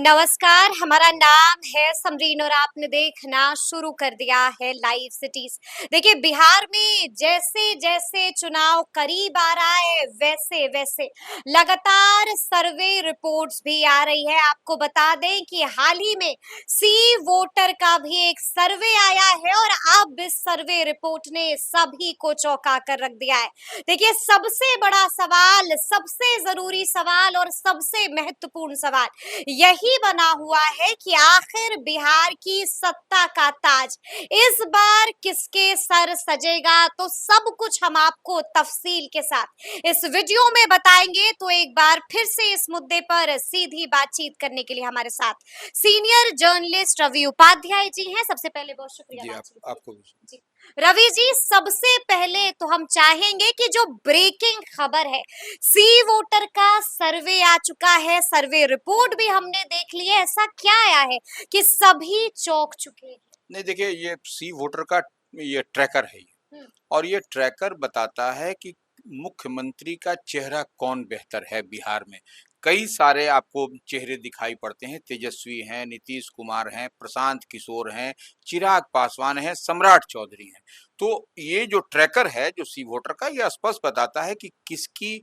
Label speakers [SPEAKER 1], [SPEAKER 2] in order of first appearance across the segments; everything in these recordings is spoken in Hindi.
[SPEAKER 1] नमस्कार, हमारा नाम है समरीन और आपने देखना शुरू कर दिया है लाइव सिटीज। देखिए, बिहार में जैसे जैसे चुनाव करीब आ रहा है वैसे वैसे लगातार सर्वे रिपोर्ट्स भी आ रही है। आपको बता दें कि हाल ही में सी वोटर का भी एक सर्वे आया है और अब इस सर्वे रिपोर्ट ने सभी को चौंका कर रख दिया है। देखिए, सबसे बड़ा सवाल, सबसे जरूरी सवाल और सबसे महत्वपूर्ण सवाल यही बना हुआ है कि आखिर बिहार की सत्ता का ताज इस बार किसके सर सजेगा। तो सब कुछ हम आपको तफसील के साथ इस वीडियो में बताएंगे। तो एक बार फिर से इस मुद्दे पर सीधी बातचीत करने के लिए हमारे साथ सीनियर जर्नलिस्ट रवि उपाध्याय जी हैं। सबसे पहले बहुत शुक्रिया
[SPEAKER 2] जी,
[SPEAKER 1] बातचीत के
[SPEAKER 2] आपको
[SPEAKER 1] लिए।
[SPEAKER 2] भी।
[SPEAKER 1] जी रवि जी, सबसे पहले तो हम चाहेंगे कि जो ब्रेकिंग खबर है, सी वोटर का सर्वे आ चुका है, सर्वे रिपोर्ट भी हमने देख ली है। ऐसा क्या आया है कि सभी चौंक चुके हैं?
[SPEAKER 2] नहीं, देखिए, ये सी वोटर का ये ट्रैकर है
[SPEAKER 1] हम्म,
[SPEAKER 2] और ये ट्रैकर बताता है कि मुख्यमंत्री का चेहरा कौन बेहतर है बिहार में। कई सारे आपको चेहरे दिखाई पड़ते हैं। तेजस्वी हैं, नीतीश कुमार हैं, प्रशांत किशोर हैं, चिराग पासवान हैं, सम्राट चौधरी हैं। तो ये जो ट्रैकर है, जो सी वोटर का, ये स्पष्ट बताता है कि किसकी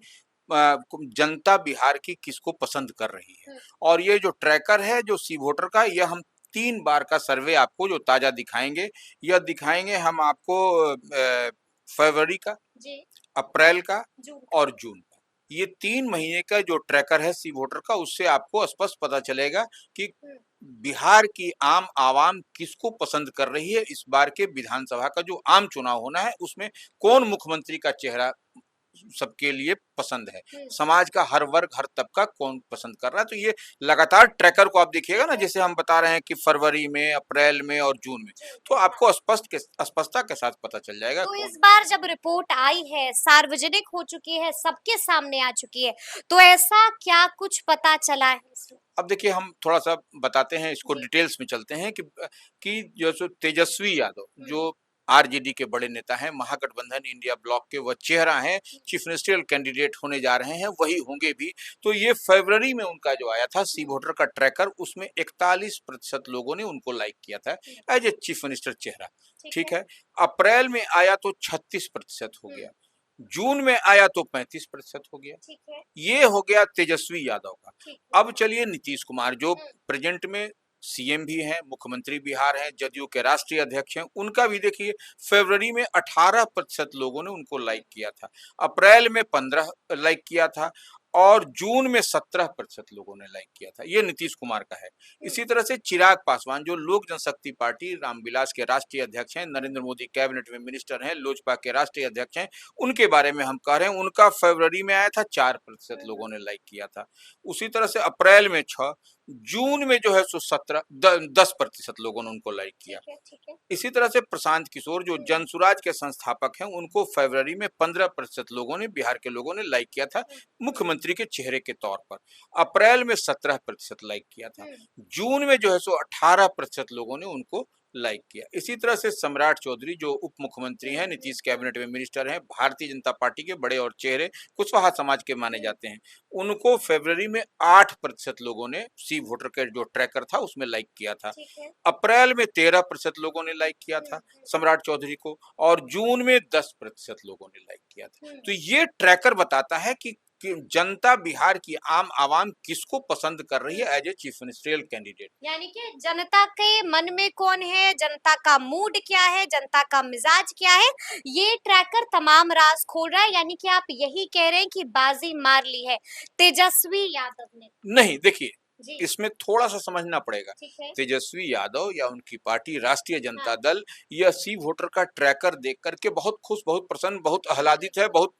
[SPEAKER 2] जनता बिहार की किसको पसंद कर रही है।
[SPEAKER 1] हम्म,
[SPEAKER 2] और ये जो ट्रैकर है, जो सी वोटर का, यह हम 3 बार का सर्वे आपको जो ताजा दिखाएंगे। यह दिखाएंगे हम आपको फरवरी का,
[SPEAKER 1] जी,
[SPEAKER 2] अप्रैल का
[SPEAKER 1] जून
[SPEAKER 2] और जून का। ये 3 महीने का जो ट्रैकर है सी वोटर का, उससे आपको स्पष्ट पता चलेगा कि
[SPEAKER 1] का।
[SPEAKER 2] बिहार की आम आवाम किसको पसंद कर रही है। इस बार के विधानसभा का जो आम चुनाव होना है, उसमें कौन मुख्यमंत्री का चेहरा सबके लिए पसंद है। समाज का हर वर्ग, हर तबका कौन पसंद कर रहा है। तो ये लगातार ट्रैकर को आप देखिएगा ना, जैसे हम बता रहे हैं कि फरवरी में, अप्रैल में और जून में, तो आपको स्पष्टता के साथ पता चल जाएगा
[SPEAKER 1] तो
[SPEAKER 2] कौन।
[SPEAKER 1] इस बार जब रिपोर्ट आई है, सार्वजनिक हो चुकी है, सबके सामने आ चुकी है, तो ऐसा क्या कुछ पता चला है इसमें?
[SPEAKER 2] अब देखिए, हम थोड़ा-सा बताते हैं, इसको
[SPEAKER 1] जी।
[SPEAKER 2] डिटेल्स में चलते हैं कि जो सो तेजस्वी यादव,
[SPEAKER 1] हम्म,
[SPEAKER 2] जो आरजेडी के बड़े नेता हैं, महागठबंधन इंडिया ब्लॉक के वह चेहरा हैं, चीफ मिनिस्टरियल कैंडिडेट होने जा रहे हैं, वही होंगे भी। तो ये फरवरी में उनका जो आया था सी वोटर का ट्रैकर, उसमें 41% लोगों ने उनको लाइक किया था एज ए चीफ मिनिस्टर चेहरा।
[SPEAKER 1] ठीक
[SPEAKER 2] ठीक
[SPEAKER 1] है।
[SPEAKER 2] है। अप्रैल में आया तो 36% हो गया। जून में आया तो 35% हो गया।
[SPEAKER 1] ठीक है।
[SPEAKER 2] ये हो गया तेजस्वी यादव का।
[SPEAKER 1] ठीक है।
[SPEAKER 2] अब चलिए नीतीश कुमार, जो प्रेजेंट में सीएम भी हैं, मुख्यमंत्री बिहार हैं, जदयू के राष्ट्रीय अध्यक्ष हैं, उनका भी देखिए, फरवरी में 18% लोगों ने उनको लाइक किया था, अप्रैल में 15 लाइक किया था और जून में 17% लोगों ने लाइक किया था। ये नीतीश कुमार का है। इसी तरह से चिराग पासवान, जो लोक जनशक्ति पार्टी रामविलास के राष्ट्रीय अध्यक्ष हैं, नरेंद्र मोदी कैबिनेट में मिनिस्टर हैं, लोजपा के राष्ट्रीय अध्यक्ष हैं, उनके बारे में हम कह रहे हैं, उनका फरवरी में आया था, 4% लोगों ने लाइक किया था। उसी तरह से अप्रैल में 6, जून में जो है सो 10% लोगों ने उनको लाइक किया।
[SPEAKER 1] ठीक है। ठीक है।
[SPEAKER 2] इसी तरह से प्रशांत किशोर, जो जनसुराज के संस्थापक हैं, उनको फरवरी में 15% लोगों ने, बिहार के लोगों ने लाइक किया था, मुख्यमंत्री के चेहरे के तौर पर। अप्रैल में 17% लाइक किया था। जून में जो है सो 18% लोगों ने उनको लाइक किया। इसी तरह से सम्राट चौधरी, जो उप मुख्यमंत्री हैं, नीतीश कैबिनेट में मिनिस्टर हैं, भारतीय जनता पार्टी के बड़े और चेहरे, कुशवाहा समाज के माने जाते हैं, उनको फरवरी में 8% लोगों ने सी वोटर का जो ट्रैकर था उसमें लाइक किया था।
[SPEAKER 1] ठीक है।
[SPEAKER 2] अप्रैल में 13% लोगों ने लाइक किया था सम्राट चौधरी को और जून में 10% लोगों ने लाइक किया था। तो ये ट्रैकर बताता है कि जनता बिहार की आम आवाम किसको पसंद कर रही है as a chief ministerial candidate.
[SPEAKER 1] यानी कि जनता के मन में कौन है, जनता का मूड क्या है, जनता का मिजाज क्या है, ये ट्रैकर तमाम राज खोल रहा है। यानी कि आप यही कह रहे हैं कि बाजी मार ली है तेजस्वी यादव ने।
[SPEAKER 2] नहीं, देखिए,
[SPEAKER 1] जी।
[SPEAKER 2] इसमें थोड़ा-सा समझना पड़ेगा।
[SPEAKER 1] ठीक है।
[SPEAKER 2] तेजस्वी यादव या उनकी पार्टी राष्ट्रीय जनता
[SPEAKER 1] हाँ।
[SPEAKER 2] दल यह सी वोटर का ट्रैकर देख कर के बहुत खुश, बहुत प्रसन्न, बहुत आह्लादित है, बहुत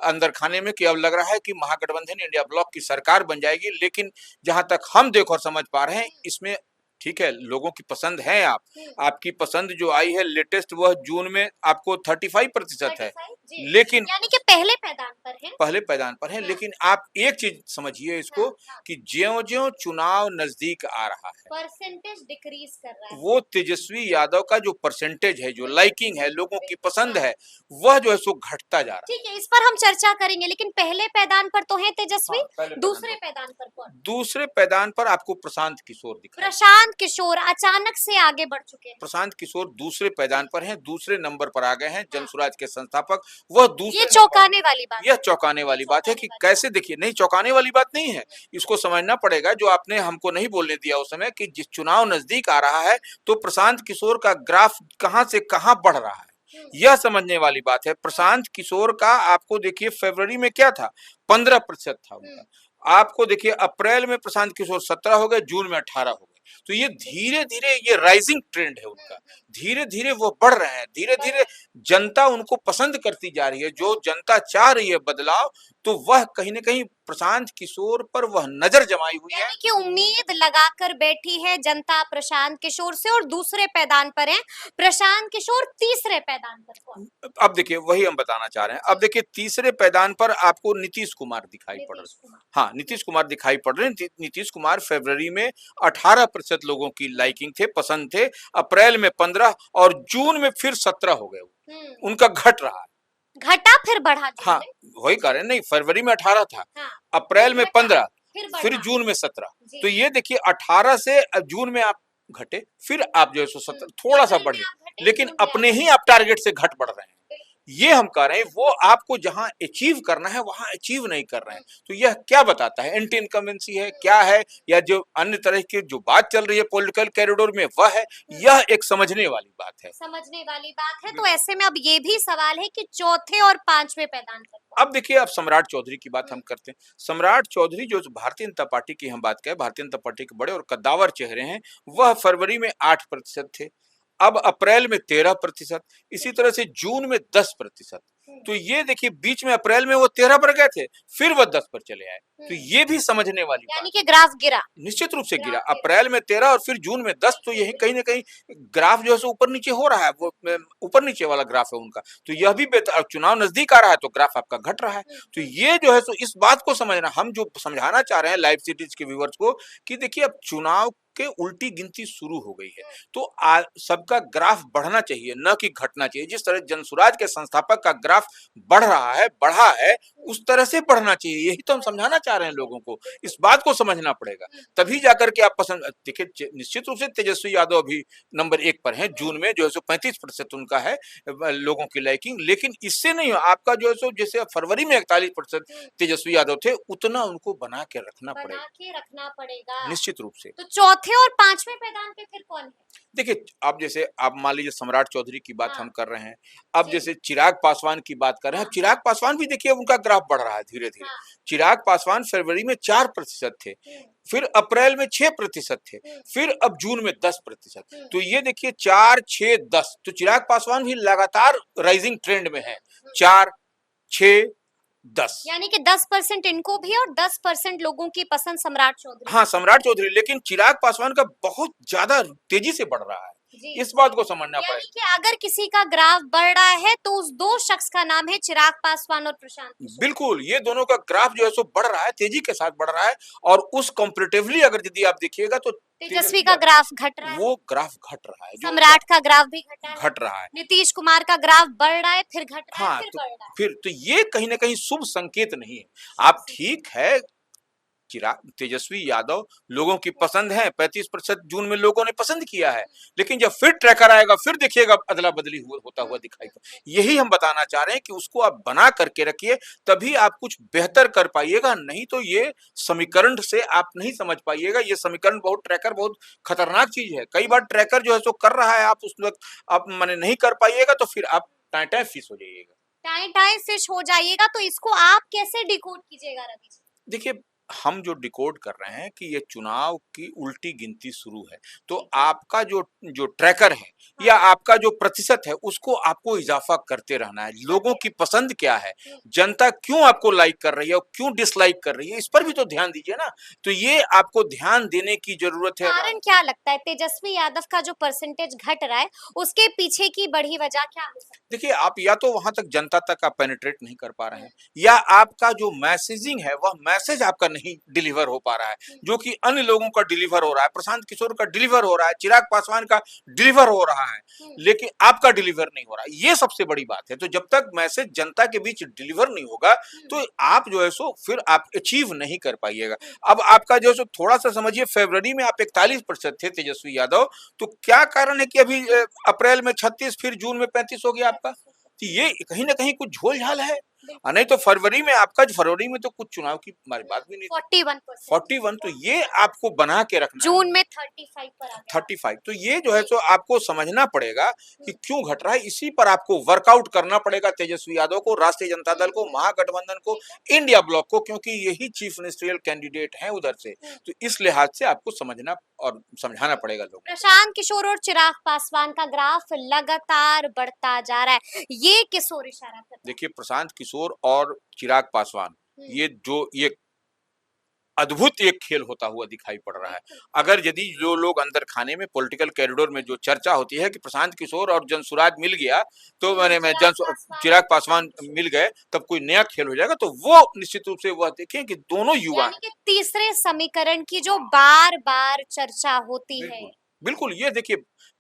[SPEAKER 2] अंदर खाने में, कि अब लग रहा है कि महागठबंधन इंडिया ब्लॉक की सरकार बन जाएगी। लेकिन जहाँ तक हम देख और समझ पा रहे हैं, इसमें ठीक है, लोगों की पसंद है आप। आपकी पसंद जो आई है लेटेस्ट, वह जून में आपको 35% है।
[SPEAKER 1] 35 जी।
[SPEAKER 2] लेकिन
[SPEAKER 1] यानी कि पहले पैदान पर है।
[SPEAKER 2] पहले पैदान पर हैं। लेकिन आप एक चीज समझिए इसको कि ज्यों-ज्यों चुनाव नजदीक आ रहा है,
[SPEAKER 1] परसेंटेज डिक्रीज कर रहा है।
[SPEAKER 2] वो तेजस्वी यादव का जो परसेंटेज है, जो लाइकिंग है, लोगों की पसंद है, वह जो है सो घटता जा रहा है।
[SPEAKER 1] ठीक है, इस पर हम चर्चा करेंगे, लेकिन पहले पैदान पर तो है तेजस्वी,
[SPEAKER 2] हाँ, पहले पैदान
[SPEAKER 1] दूसरे
[SPEAKER 2] पर।
[SPEAKER 1] पैदान पर कौन?
[SPEAKER 2] दूसरे पैदान पर आपको प्रशांत किशोर दिखाई।
[SPEAKER 1] प्रशांत किशोर अचानक से आगे बढ़ चुके हैं।
[SPEAKER 2] प्रशांत किशोर दूसरे पैदान पर हैं, दूसरे नंबर पर आ गए हैं। जनसुराज के संस्थापक वह दूसरे
[SPEAKER 1] ये
[SPEAKER 2] नंबर-
[SPEAKER 1] चौंकाने वाली बात
[SPEAKER 2] यह चौंकाने वाली बात है कि कैसे, देखिए, नहीं चौंकाने वाली बात नहीं है, इसको समझना पड़ेगा। जो आपने हमको नहीं बोलने दिया उस समय कि जिस चुनाव नजदीक आ रहा है तो प्रशांत किशोर का ग्राफ कहां से कहां बढ़ रहा है, यह समझने वाली बात है। प्रशांत किशोर का आपको देखिए फरवरी में क्या था, 15% था उनका। आपको देखिए अप्रैल में प्रशांत किशोर 17 हो गए, जून में 18 हो गए। तो ये धीरे धीरे ये राइजिंग ट्रेंड है उनका, धीरे धीरे वो बढ़ रहे हैं, धीरे धीरे जनता उनको पसंद करती जा रही है। जो जनता चाह रही है बदलाव, तो वह कहीं ना कहीं प्रशांत किशोर पर वह नजर जमाई हुई है।
[SPEAKER 1] यानी कि उम्मीद लगाकर बैठी है जनता प्रशांत किशोर से, और दूसरे पैदान पर है प्रशांत किशोर, तीसरे पैदान पर कौन?
[SPEAKER 2] अब देखिए वही हम बताना चाह रहे हैं। अब देखिए तीसरे पैदान पर आपको नीतीश कुमार दिखाई पड़ रहे हैं। हाँ, नीतीश कुमार दिखाई पड़ रहे हैं। नीतीश कुमार फरवरी में 18% लोगों की लाइकिंग थे, पसंद थे। अप्रैल में 15 और जून में फिर 17 हो गए। उनका घट रहा है,
[SPEAKER 1] घटा फिर बढ़ा।
[SPEAKER 2] हाँ, वही कह रहे हैं। नहीं, फरवरी में 18 था,
[SPEAKER 1] हाँ,
[SPEAKER 2] अप्रैल में 15, फिर
[SPEAKER 1] बढ़ा।
[SPEAKER 2] जून में 17। तो ये देखिए 18 से जून में आप घटे, फिर आप जो है 17 थोड़ा सा बढ़े, लेकिन अपने ही आप टारगेट से घट बढ़ रहे हैं। ये हम कह रहे हैं, वो आपको जहां अचीव करना है वहां अचीव नहीं कर रहे हैं। तो यह क्या बताता है, एंटी इनकम्बेंसी है, क्या है, या जो अन्य तरह की जो बात चल रही है पॉलिटिकल कॉरिडोर में, वह है। यह एक समझने वाली बात है,
[SPEAKER 1] समझने वाली बात है। तो ऐसे में अब ये भी सवाल है कि चौथे और पांचवें पैदान पर कौन?
[SPEAKER 2] अब देखिए, अब सम्राट चौधरी की बात हम करते हैं। सम्राट चौधरी जो भारतीय जनता पार्टी की हम बात करें, भारतीय जनता पार्टी के बड़े और कद्दावर चेहरे हैं, वह फरवरी में 8% थे, अब अप्रैल में 13%, इसी तरह से जून में 10%। तो ये देखिए बीच में अप्रैल में वो 13 पर गए थे, फिर वो 10 पर चले आए। तो ये भी समझने वाली बात,
[SPEAKER 1] यानी कि ग्राफ गिरा,
[SPEAKER 2] निश्चित रूप से गिरा। अप्रैल में 13 और फिर जून में 10, तो यही कहीं ना कहीं ग्राफ जो है सो ऊपर नीचे हो रहा है, वो ऊपर नीचे वाला ग्राफ है उनका। तो यह भी बेहतर, चुनाव नजदीक आ रहा है तो ग्राफ आपका घट रहा है। तो ये जो है सो इस बात को समझना, हम जो समझाना चाह रहे हैं लाइव सिटीज के व्यूअर्स को, कि देखिए अब चुनाव के उल्टी गिनती शुरू हो गई है, तो सबका ग्राफ बढ़ना चाहिए, न कि घटना चाहिए। जिस तरह जनसुराज के संस्थापक का ग्राफ बढ़ रहा है, बढ़ा है, उस तरह से बढ़ना चाहिए। यही तो हम समझाना चाह रहे हैं लोगों को, इस बात को समझना पड़ेगा, तभी जाकर के आप पसंद। देखिए निश्चित रूप से तेजस्वी यादव अभी नंबर 1 पर हैं, जून में जो है सो 35% उनका है लोगों की लाइकिंग। लेकिन इससे नहीं, आपका जो है सो जैसे फरवरी में 41% तेजस्वी यादव थे, उतना उनको बना के रखना पड़ेगा, निश्चित रूप से।
[SPEAKER 1] तो चौथे और पांचवें पैदान पे फिर कौन है?
[SPEAKER 2] देखिए, अब जैसे आप मान लीजिए सम्राट चौधरी की बात हम कर रहे हैं, अब जैसे चिराग पासवान की बात कर रहे हैं। चिराग पासवान भी देखिए उनका ग्राफ बढ़ रहा है धीरे धीरे। चिराग पासवान फरवरी में 4% थे, फिर अप्रैल में 6% थे, फिर अब जून में 10%। तो ये देखिए 4, 6, 10, तो चिराग पासवान भी लगातार राइजिंग ट्रेंड में है। 4, 6, 10,
[SPEAKER 1] यानी कि 10% इनको भी और 10% लोगों की पसंद सम्राट चौधरी।
[SPEAKER 2] हाँ, सम्राट चौधरी। लेकिन चिराग पासवान का बहुत ज्यादा तेजी से बढ़ रहा है, इस बात को समझना पड़ेगा।
[SPEAKER 1] यानी कि अगर किसी का ग्राफ बढ़ रहा है तो उस दो शख्स का नाम है चिराग पासवान और प्रशांत किशोर।
[SPEAKER 2] बिल्कुल, ये दोनों का ग्राफ जो है सो बढ़ रहा है, तेजी के साथ बढ़ रहा है। और उस कंपैरेटिवली अगर यदि आप देखिएगा तो
[SPEAKER 1] तेजस्वी का ग्राफ घट रहा है,
[SPEAKER 2] वो ग्राफ घट रहा है,
[SPEAKER 1] सम्राट का ग्राफ भी
[SPEAKER 2] घट रहा है,
[SPEAKER 1] नीतीश कुमार का ग्राफ बढ़ रहा है, फिर घट रहा है,
[SPEAKER 2] हाँ,
[SPEAKER 1] फिर बढ़ रहा है।
[SPEAKER 2] फिर तो ये कहीं ना कहीं शुभ संकेत नहीं है। आप ठीक है, चिराग तेजस्वी यादव लोगों की पसंद है, 35% जून में लोगों ने पसंद किया है, लेकिन जब फिर ट्रैकर आएगा फिर देखिएगा अदला बदली होता हुआ दिखाई पड़ेगा। यही हम बताना चाह रहे हैं कि उसको आप बना करके रखिए, तभी आप कुछ बेहतर कर पाइएगा। नहीं तो ये समीकरण से आप नहीं समझ पाइएगा। ये समीकरण ट्रैकर बहुत खतरनाक चीज है। कई बार ट्रैकर जो है सो कर रहा है, आप उस वक्त आप माने नहीं कर पाइएगा, तो फिर आप टाइम फिश हो जाइएगा,
[SPEAKER 1] टाइम फिश हो जाइएगा। तो इसको आप कैसे डिकोड कीजिएगा रवि जी?
[SPEAKER 2] देखिए हम जो डिकोड कर रहे हैं कि ये चुनाव की उल्टी गिनती शुरू है, तो आपका जो जो ट्रैकर है या
[SPEAKER 1] हाँ,
[SPEAKER 2] आपका जो प्रतिशत है, उसको आपको इजाफा करते रहना है। लोगों की पसंद क्या है, जनता क्यों आपको लाइक कर रही है और क्यों डिसलाइक कर रही है, इस पर भी तो ध्यान दीजिए ना। तो ये आपको ध्यान देने की जरूरत है।
[SPEAKER 1] कारण क्या लगता है तेजस्वी यादव का जो परसेंटेज घट रहा है उसके पीछे की बड़ी वजह क्या हो सकती
[SPEAKER 2] देखिए, आप या तो वहां तक जनता तक आप पेनिट्रेट नहीं कर पा रहे
[SPEAKER 1] है?
[SPEAKER 2] हैं, या आपका जो मैसेजिंग है वह मैसेज आपका नहीं डिलीवर हो पा रहा है, जो कि अन्य लोगों का डिलीवर हो रहा है। प्रशांत किशोर का डिलीवर हो रहा है, चिराग पासवान का डिलीवर हो रहा है, लेकिन आपका डिलीवर नहीं हो रहा है। ये सबसे बड़ी बात है। तो जब तक मैसेज जनता के बीच डिलीवर नहीं होगा, तो आप जो है सो फिर आप अचीव नहीं कर पाइएगा। अब आपका जो है सो थोड़ा सा समझिए, फरवरी में आप 41% थे तेजस्वी यादव, तो क्या कारण है कि अभी अप्रैल में 36, फिर जून में 35 हो गया आपका? तो ये कहीं ना कहीं कुछ झोल झाल है। नहीं तो फरवरी में आपका, फरवरी में तो कुछ चुनाव की हमारी बात भी नहीं थी।
[SPEAKER 1] 41%।
[SPEAKER 2] 41, तो ये आपको बना के रखना है।
[SPEAKER 1] जून में 35 पर आ गया।
[SPEAKER 2] 35, तो ये जो है सो आपको समझना पड़ेगा कि क्यों घट रहा है। इसी पर आपको वर्कआउट करना पड़ेगा तेजस्वी यादव को, राष्ट्रीय जनता दल को, महागठबंधन को, इंडिया ब्लॉक को, क्योंकि यही चीफ मिनिस्ट्रियल कैंडिडेट हैं उधर से। तो इस लिहाज से आपको समझना और समझाना पड़ेगा लोगों को।
[SPEAKER 1] प्रशांत किशोर और चिराग पासवान का ग्राफ लगातार बढ़ता जा रहा है, ये किस ओर इशारा कर रहा
[SPEAKER 2] देखिए, प्रशांत किशोर और चिराग पासवान,
[SPEAKER 1] है?
[SPEAKER 2] ये अद्भुत एक खेल होता हुआ दिखाई पड़ रहा है। अगर यदि जो लोग अंदर खाने में पॉलिटिकल कॉरिडोर में जो चर्चा होती है कि प्रशांत किशोर और जनसुराज मिल गया, तो मैं चिराग पासवान मिल गए, तब कोई नया खेल हो जाएगा, तो वो निश्चित रूप से वह देखें कि दोनों युवा
[SPEAKER 1] यानी
[SPEAKER 2] हैं।
[SPEAKER 1] कि तीसरे समीकरण की जो बार बार चर्चा होती है।
[SPEAKER 2] बिल्कुल, बिल्कुल, ये देखिए,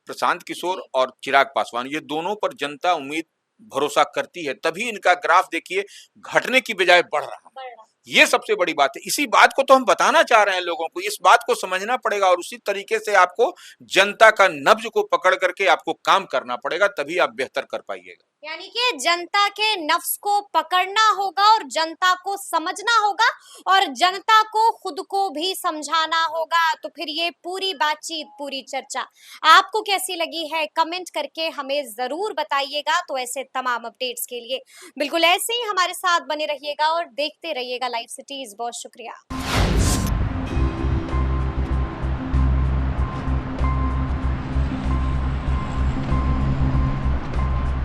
[SPEAKER 2] प्रशांत किशोर और चिराग पासवान, ये दोनों पर जनता उम्मीद भरोसा करती है, तभी इनका ग्राफ देखिए घटने की बजाय बढ़ रहा है।
[SPEAKER 1] बढ़ रहा है।
[SPEAKER 2] ये सबसे बड़ी बात है। इसी बात को तो हम बताना चाह रहे हैं लोगों को। इस बात को समझना पड़ेगा और उसी तरीके से आपको जनता का नब्ज को पकड़ करके आपको काम करना पड़ेगा, तभी आप बेहतर कर पाइएगा।
[SPEAKER 1] यानी कि जनता के नफ्स को पकड़ना होगा और जनता को समझना होगा और जनता को खुद को भी समझाना होगा। तो फिर ये पूरी बातचीत, पूरी चर्चा आपको कैसी लगी है, कमेंट करके हमें जरूर बताइएगा। तो ऐसे तमाम अपडेट्स के लिए बिल्कुल ऐसे ही हमारे साथ बने रहिएगा और देखते रहिएगा लाइव सिटीज। बहुत शुक्रिया।